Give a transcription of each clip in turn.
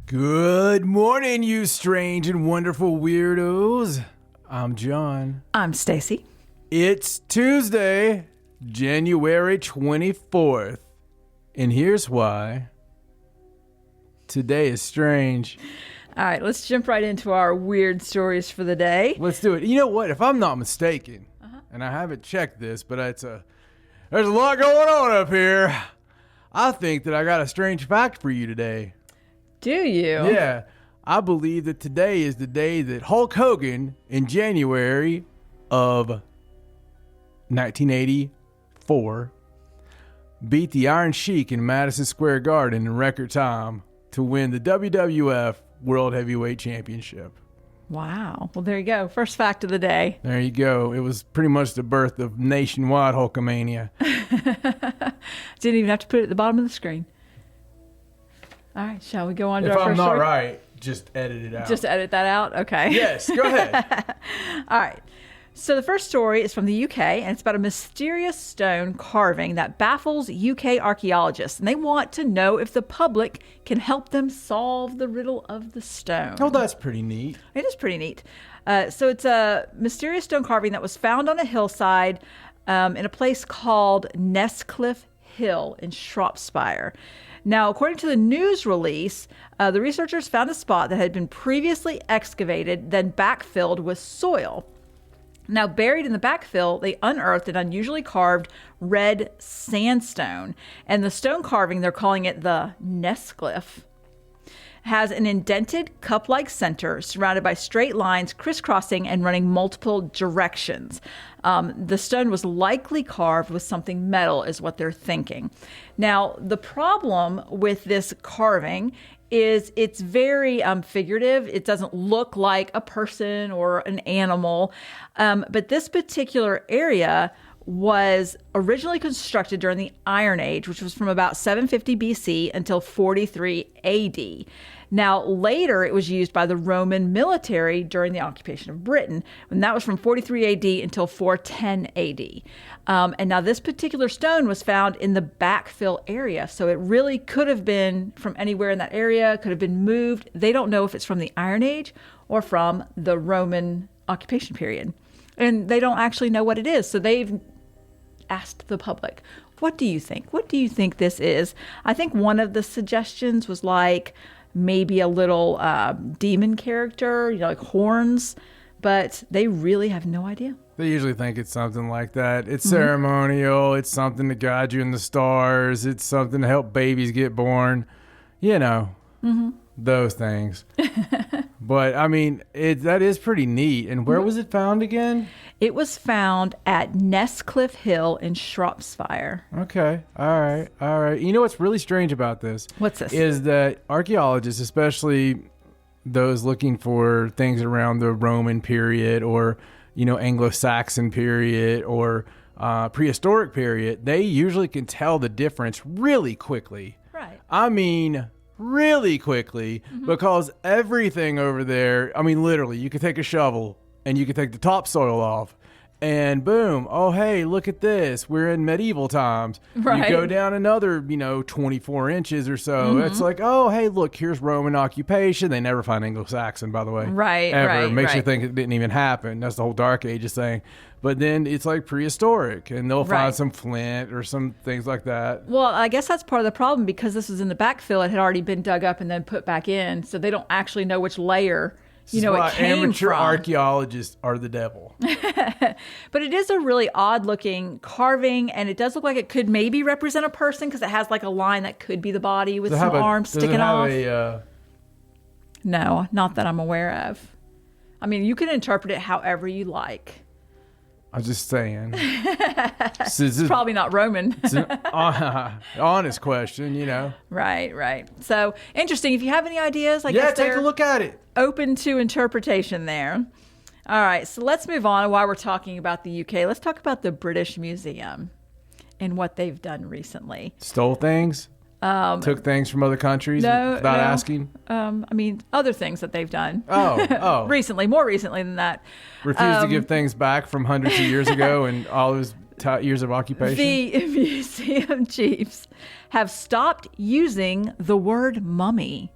Good morning, you strange and wonderful weirdos. I'm John. I'm Stacey. It's Tuesday, January 24th. And here's why. Today is strange. All right, let's jump right into our weird stories for the day. Let's do it. You know what? If I'm not mistaken, and I haven't checked this, but there's a lot going on up here. I think that I got a strange fact for you today. Do you? Yeah. I believe that today is the day that Hulk Hogan in January of 1984 beat the Iron Sheik in Madison Square Garden in record time to win the WWF World Heavyweight Championship. Wow. Well, there you go. First fact of the day. There you go. It was pretty much the birth of nationwide Hulkamania. Didn't even have to put it at the bottom of the screen. All right, shall we go on to our first story? If I'm not right, just edit it out. Just edit that out? Okay. Yes, go ahead. All right. So the first story is from the UK, and it's about a mysterious stone carving that baffles UK archaeologists. And they want to know if the public can help them solve the riddle of the stone. Oh, that's pretty neat. It is pretty neat. So it's a mysterious stone carving that was found on a hillside in a place called Nestcliff Hill in Shropshire. Now, according to the news release, the researchers found a spot that had been previously excavated, then backfilled with soil. Now, buried in the backfill, they unearthed an unusually carved red sandstone. And the stone carving, they're calling it the Nestcliff, has an indented cup-like center surrounded by straight lines crisscrossing and running multiple directions. The stone was likely carved with something metal is what they're thinking. Now, the problem with this carving is it's very figurative. It doesn't look like a person or an animal. But this particular area was originally constructed during the Iron Age, which was from about 750 BC until 43 AD. Now, later it was used by the Roman military during the occupation of Britain, and that was from 43 AD until 410 AD. And now this particular stone was found in the backfill area, so it really could have been from anywhere in that area, could have been moved. They don't know if it's from the Iron Age or from the Roman occupation period. And they don't actually know what it is, so they've asked the public, what do you think? What do you think this is? I think one of the suggestions was like maybe a little demon character, like horns, but they really have no idea. They usually think it's something like that. It's ceremonial. It's something to guide you in the stars. It's something to help babies get born. Those things. But, I mean, that is pretty neat. And where was it found again? It was found at Nestcliff Hill in Shropshire. Okay. All right. You know what's really strange about this? What's this? Is that archaeologists, especially those looking for things around the Roman period or, Anglo-Saxon period or prehistoric period, they usually can tell the difference really quickly. Right. I mean, really quickly, because everything over there, literally, you could take a shovel and you could take the topsoil off and boom, oh, hey, look at this. We're in medieval times. Right. You go down another, 24 inches or so. It's like, oh, hey, look, here's Roman occupation. They never find Anglo-Saxon, by the way. Right, ever. right, Makes you right. think it didn't even happen. That's the whole Dark Ages thing. But then it's like prehistoric, and they'll find some flint or some things like that. Well, I guess that's part of the problem because this was in the backfill. It had already been dug up and then put back in, so they don't actually know which layer it came amateur from. archaeologists are the devil. But it is a really odd looking carving, and it does look like it could maybe represent a person because it has like a line that could be the body with some arms sticking off. No, not that I'm aware of. You can interpret it however you like. I'm just saying. It's probably not Roman. It's an honest question, Right. So interesting. If you have any ideas, I guess take a look at it. Open to interpretation there. All right, so let's move on. While we're talking about the UK, let's talk about the British Museum and what they've done recently. Stole things? Took things from other countries without asking? Other things that they've done. Oh. Recently, more recently than that. Refused to give things back from hundreds of years ago and all those years of occupation? The museum chiefs have stopped using the word mummy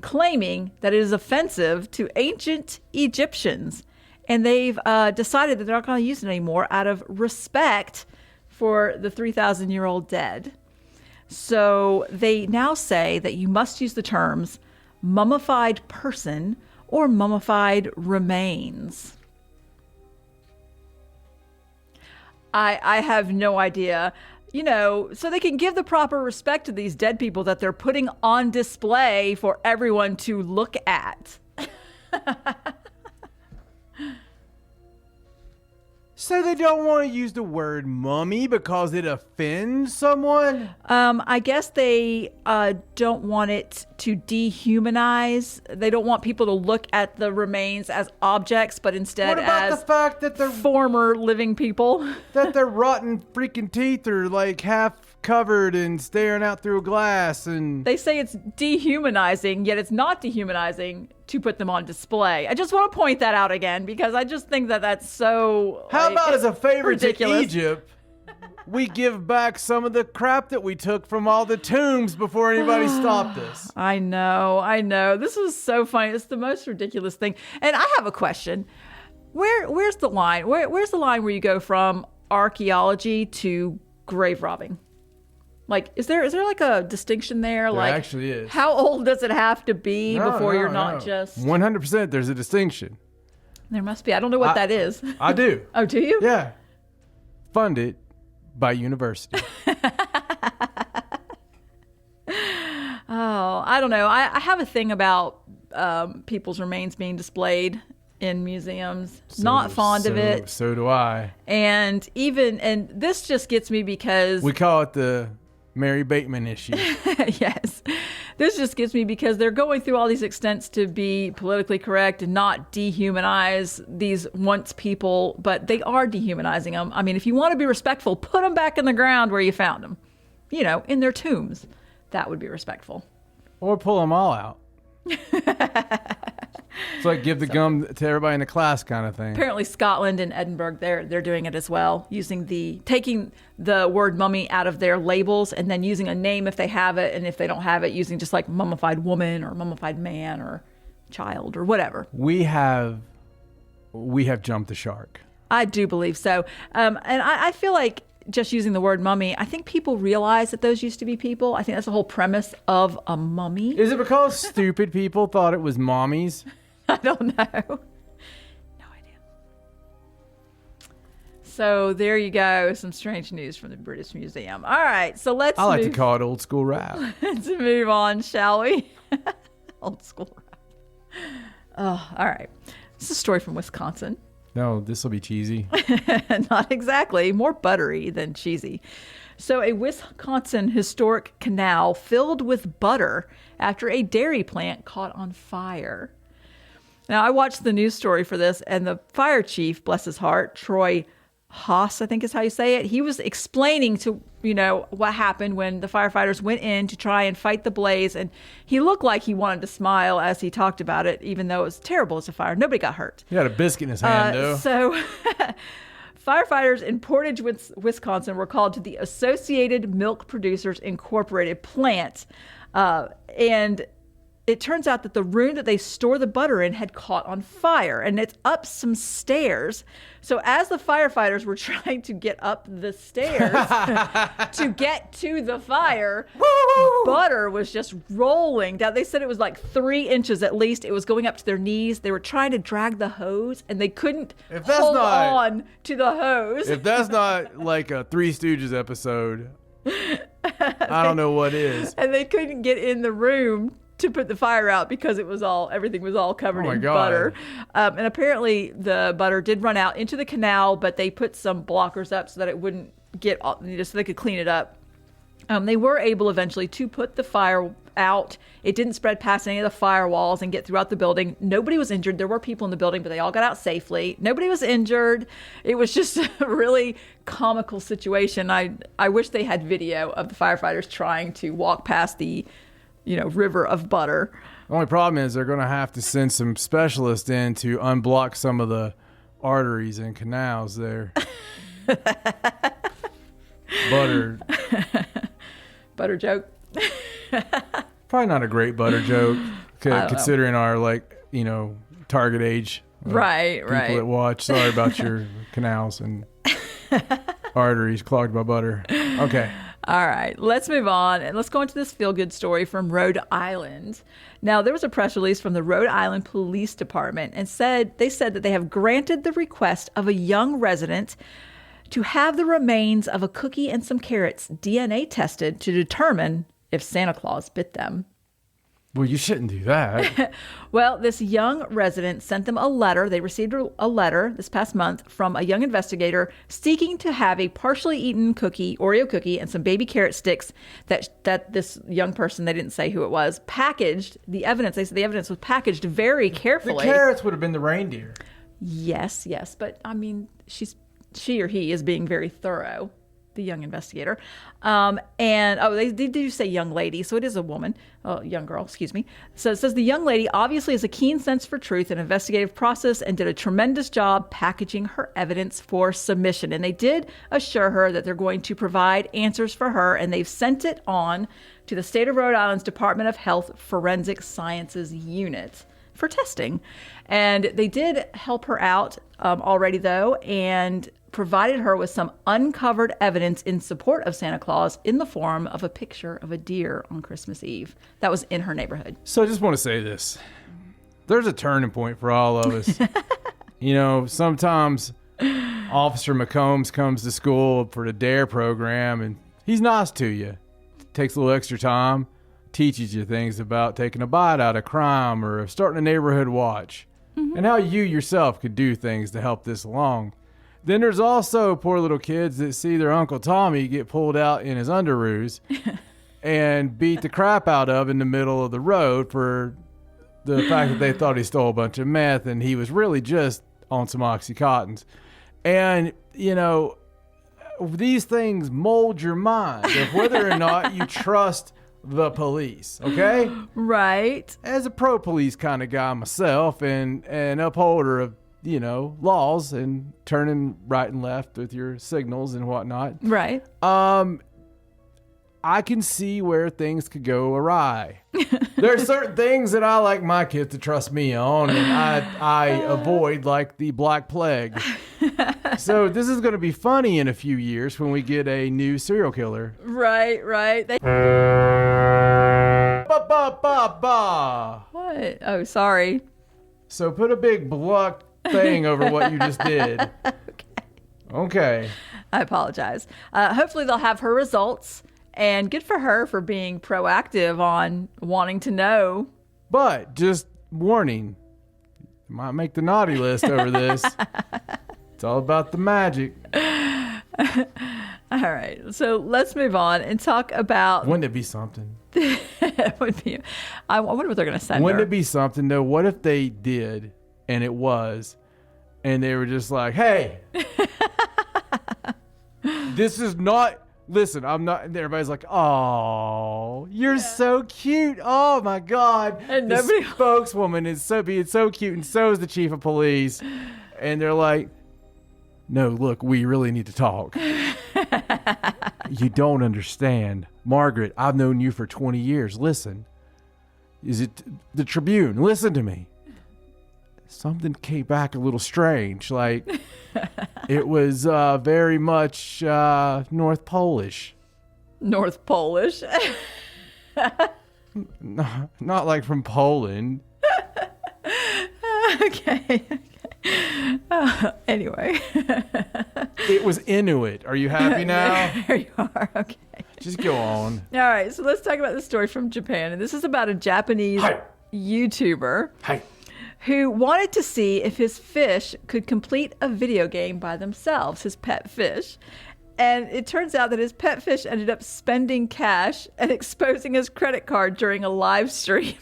claiming that it is offensive to ancient Egyptians. And they've decided that they're not going to use it anymore out of respect for the 3,000-year-old dead. So they now say that you must use the terms mummified person or mummified remains. I have no idea. You know, so they can give the proper respect to these dead people that they're putting on display for everyone to look at. So they don't want to use the word mummy because it offends someone? I guess they don't want it to dehumanize. They don't want people to look at the remains as objects, but instead what about as the fact that they're former living people. that their rotten freaking teeth are like half covered and staring out through a glass, and They say it's dehumanizing, yet it's not dehumanizing to put them on display. I just want to point that out again because I just think that that's so. how about as a favor ridiculous. to Egypt, we give back some of the crap that we took from all the tombs before anybody stopped us? I know. This is so funny. It's the most ridiculous thing. And I have a question. Where's the line? Where's the line where you go from archaeology to grave robbing? Like, is there like a distinction there? Like, actually is. How old does it have to be before you're not just? 100%. There's a distinction. There must be. I don't know what that is. I do. Oh, do you? Yeah. Funded by university. Oh, I don't know. I have a thing about people's remains being displayed in museums. Not fond of it. So do I. And this just gets me because We call it the Mary Bateman issue. yes, this just gets me because they're going through all these extents to be politically correct and not dehumanize these once people, but they are dehumanizing them. I mean, if you want to be respectful, put them back in the ground where you found them, you know, in their tombs. That would be respectful. Or pull them all out. It's like give the gum to everybody in the class kind of thing. Apparently Scotland and Edinburgh, they're doing it as well, taking the word mummy out of their labels and then using a name if they have it, and if they don't have it, using just like mummified woman or mummified man or child or whatever. We have jumped the shark. I do believe so. And I feel like just using the word mummy, I think people realize that those used to be people. I think that's the whole premise of a mummy. Is it because stupid people thought it was mommies? I don't know. No idea. So there you go. Some strange news from the British Museum. All right. So I like to call it old school rap. Let's move on, shall we? Old school rap. Oh, all right. This is a story from Wisconsin. No, this will be cheesy. Not exactly. More buttery than cheesy. So a Wisconsin historic canal filled with butter after a dairy plant caught on fire. Now, I watched the news story for this, and the fire chief, bless his heart, Troy Haas, I think is how you say it, he was explaining to, what happened when the firefighters went in to try and fight the blaze, and he looked like he wanted to smile as he talked about it, even though it was terrible as a fire. Nobody got hurt. He had a biscuit in his hand, though. So firefighters in Portage, Wisconsin were called to the Associated Milk Producers Incorporated plant, and it turns out that the room that they store the butter in had caught on fire, and it's up some stairs. So as the firefighters were trying to get up the stairs to get to the fire, butter was just rolling down. They said it was like 3 inches at least. It was going up to their knees. They were trying to drag the hose, and they couldn't hold on to the hose. If that's not like a Three Stooges episode, I don't know what is. And they couldn't get in the room to put the fire out because everything was all covered in butter. And apparently the butter did run out into the canal, but they put some blockers up so that it wouldn't get, so they could clean it up. They were able eventually to put the fire out. It didn't spread past any of the firewalls and get throughout the building. Nobody was injured. There were people in the building, but they all got out safely. Nobody was injured. It was just a really comical situation. I wish they had video of the firefighters trying to walk past the river of butter. The only problem is they're going to have to send some specialists in to unblock some of the arteries and canals there. Butter joke. Probably not a great butter joke. considering our target age. Right. People that watch. Sorry about your canals and arteries clogged by butter. Okay. All right, let's move on and let's go into this feel-good story from Rhode Island. Now, there was a press release from the Rhode Island Police Department and they said that they have granted the request of a young resident to have the remains of a cookie and some carrots DNA tested to determine if Santa Claus bit them. Well, you shouldn't do that. Well, this young resident sent them a letter. They received a letter this past month from a young investigator seeking to have a partially eaten Oreo cookie, and some baby carrot sticks that this young person, they didn't say who it was, packaged the evidence. They said the evidence was packaged very carefully. The carrots would have been the reindeer. Yes. But, I mean, she or he is being very thorough, the young investigator. They do say young lady, so it is a woman, young girl, excuse me. So it says the young lady obviously has a keen sense for truth and investigative process and did a tremendous job packaging her evidence for submission. And they did assure her that they're going to provide answers for her, and they've sent it on to the state of Rhode Island's Department of Health Forensic Sciences Unit for testing. And they did help her out already, though, and provided her with some uncovered evidence in support of Santa Claus in the form of a picture of a deer on Christmas Eve that was in her neighborhood. So I just want to say this. There's a turning point for all of us. Sometimes Officer McCombs comes to school for the DARE program, and he's nice to you. Takes a little extra time, teaches you things about taking a bite out of crime or starting a neighborhood watch, and how you yourself could do things to help this along. Then there's also poor little kids that see their Uncle Tommy get pulled out in his underoos and beat the crap out of in the middle of the road for the fact that they thought he stole a bunch of meth and he was really just on some Oxycontins. And, these things mold your mind of whether or not you trust the police, okay? Right. As a pro-police kind of guy myself and an upholder of laws and turning right and left with your signals and whatnot. Right. I can see where things could go awry. There are certain things that I like my kids to trust me on, and I avoid, like the Black Plague. So this is going to be funny in a few years when we get a new serial killer. Right. What? Oh, sorry. So put a big block thing over what you just did. Okay. I apologize. Hopefully they'll have her results, and good for her for being proactive on wanting to know. But just warning, you might make the naughty list over this. It's all about the magic. All right. So let's move on and talk about... Wouldn't it be something? It would be. I wonder what they're going to send Wouldn't her. it be something, though? What if they did... And it was. And they were just like, hey, this is not, listen, I'm not, and everybody's like, oh, you're so cute. Oh my God. And the nobody, spokeswoman is being so cute, and so is the chief of police. And they're like, no, look, we really need to talk. You don't understand. Margaret, I've known you for 20 years. Listen, is it the Tribune? Listen to me. Something came back a little strange. Like, it was very much North Polish. North Polish? Not like from Poland. Okay. Anyway. It was Inuit. Are you happy now? There you are. Okay. Just go on. All right. So let's talk about the story from Japan. And this is about a Japanese YouTuber. Who wanted to see if his fish could complete a video game by themselves, his pet fish. And it turns out that his pet fish ended up spending cash and exposing his credit card during a live stream.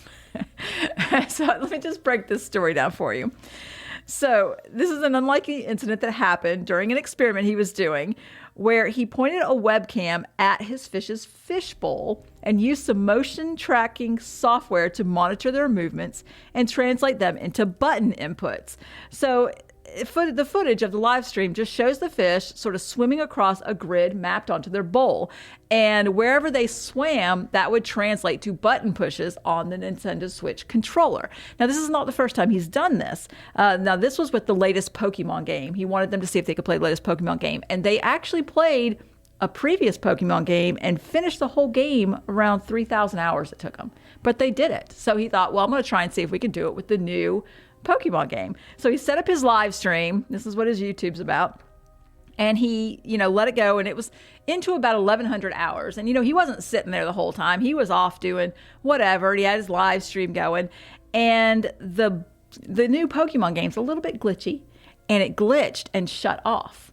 So let me just break this story down for you. So this is an unlikely incident that happened during an experiment he was doing where he pointed a webcam at his fish's fishbowl and used some motion tracking software to monitor their movements and translate them into button inputs. So the footage of the live stream just shows the fish sort of swimming across a grid mapped onto their bowl. And wherever they swam, that would translate to button pushes on the Nintendo Switch controller. Now, this is not the first time he's done this. Now, this was with the latest Pokemon game. He wanted them to see if they could play the latest Pokemon game. And they actually played a previous Pokemon game and finished the whole game around 3,000 hours it took them. But they did it. So he thought, well, I'm going to try and see if we can do it with the new Pokemon game. So he set up his live stream. This is what his YouTube's about. And he, let it go. And it was into about 1,100 hours. And, he wasn't sitting there the whole time. He was off doing whatever. And he had his live stream going. And the new Pokemon game's a little bit glitchy. And it glitched and shut off.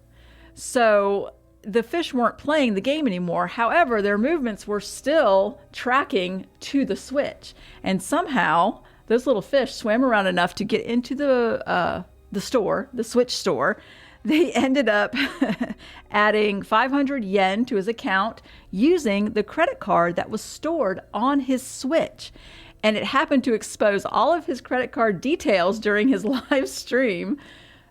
So the fish weren't playing the game anymore. However, their movements were still tracking to the Switch. And somehow those little fish swam around enough to get into the store, the Switch store. They ended up adding 500 yen to his account using the credit card that was stored on his Switch. And it happened to expose all of his credit card details during his live stream.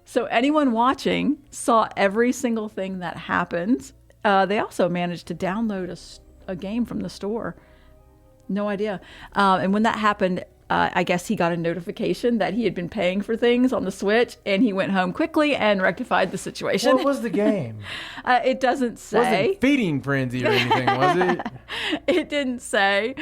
So anyone watching saw every single thing that happened. They also managed to download a game from the store. No idea. And when that happened, I guess he got a notification that he had been paying for things on the Switch, and he went home quickly and rectified the situation. What was the game? It doesn't say. It wasn't Feeding Frenzy or anything, was it? It didn't say.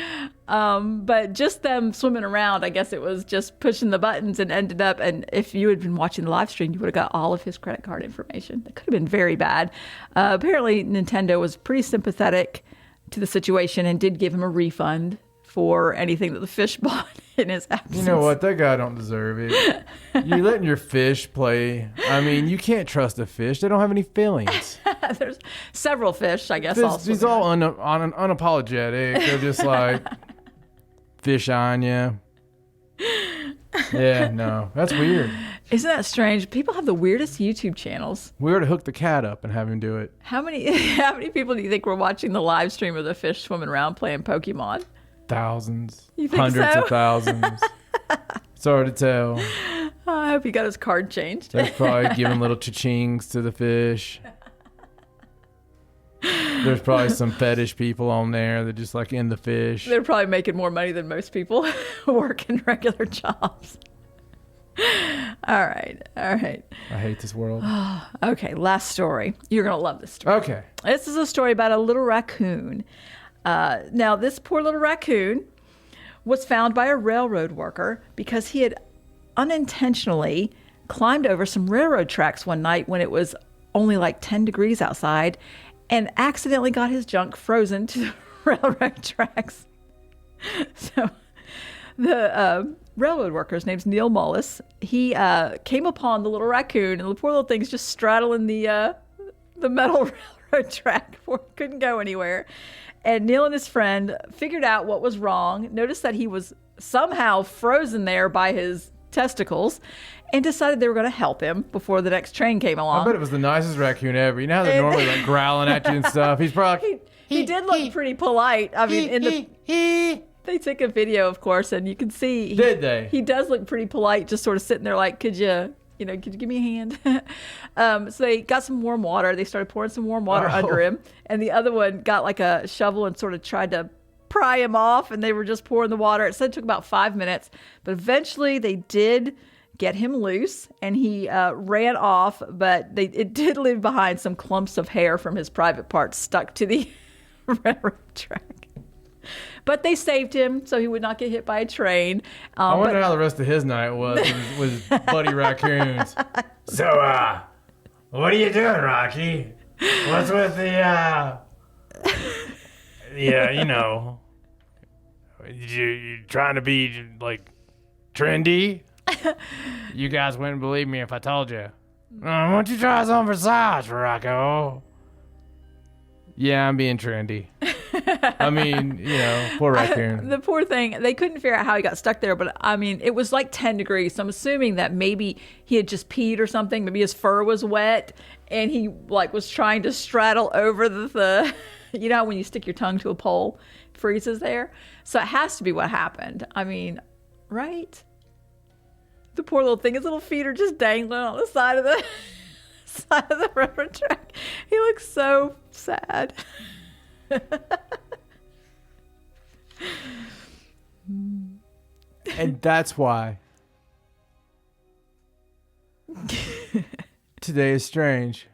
But just them swimming around, I guess it was just pushing the buttons and ended up. And if you had been watching the live stream, you would have got all of his credit card information. That could have been very bad. Apparently, Nintendo was pretty sympathetic to the situation and did give him a refund for anything that the fish bought in his absence. You know what? That guy don't deserve it. You're letting your fish play. I mean, you can't trust a fish. They don't have any feelings. There's several fish, I guess. He's all unapologetic. They're just like, fish on you. Yeah, no. That's weird. Isn't that strange? People have the weirdest YouTube channels. We ought to hook the cat up and have him do it. How many people do you think were watching the live stream of the fish swimming around playing Pokemon? Thousands. You think Hundreds so? of thousands. It's hard to tell. I hope he got his card changed. They're probably giving little cha-chings to the fish. There's probably some fetish people on there that just like in the fish. They're probably making more money than most people working regular jobs. All right. I hate this world. Okay, last story. You're going to love this story. Okay. This is a story about a little raccoon. Now, this poor little raccoon was found by a railroad worker because he had unintentionally climbed over some railroad tracks one night when it was only like 10 degrees outside and accidentally got his junk frozen to the railroad tracks. So the railroad worker, his name's Neil Mullis, he came upon the little raccoon, and the poor little thing's just straddling the metal railroad track before it couldn't go anywhere. And Neil and his friend figured out what was wrong, noticed that he was somehow frozen there by his testicles, and decided they were going to help him before the next train came along. I bet it was the nicest raccoon ever. You know how they're normally like growling at you and stuff? He's probably like, he did look pretty polite. I mean, they took a video, of course, and you can see. Did they? He does look pretty polite, just sort of sitting there like, could you give me a hand? So they got some warm water. They started pouring some warm water under him. And the other one got like a shovel and sort of tried to pry him off. And they were just pouring the water. It said it took about 5 minutes. But eventually they did get him loose. And he ran off. But it did leave behind some clumps of hair from his private parts stuck to the railroad track. But they saved him so he would not get hit by a train. I wonder how the rest of his night was with buddy raccoons. So, what are you doing, Rocky? What's with the, you trying to be, like, trendy? You guys wouldn't believe me if I told you. Why don't you try some for size, Rocco? Yeah, I'm being trendy. I mean, poor raccoon. The poor thing, they couldn't figure out how he got stuck there, but I mean, it was like 10 degrees. So I'm assuming that maybe he had just peed or something. Maybe his fur was wet and he like was trying to straddle over the when you stick your tongue to a pole, it freezes there. So it has to be what happened. I mean, right? The poor little thing. His little feet are just dangling on the side of the railroad track. He looks so sad. And that's why today is strange.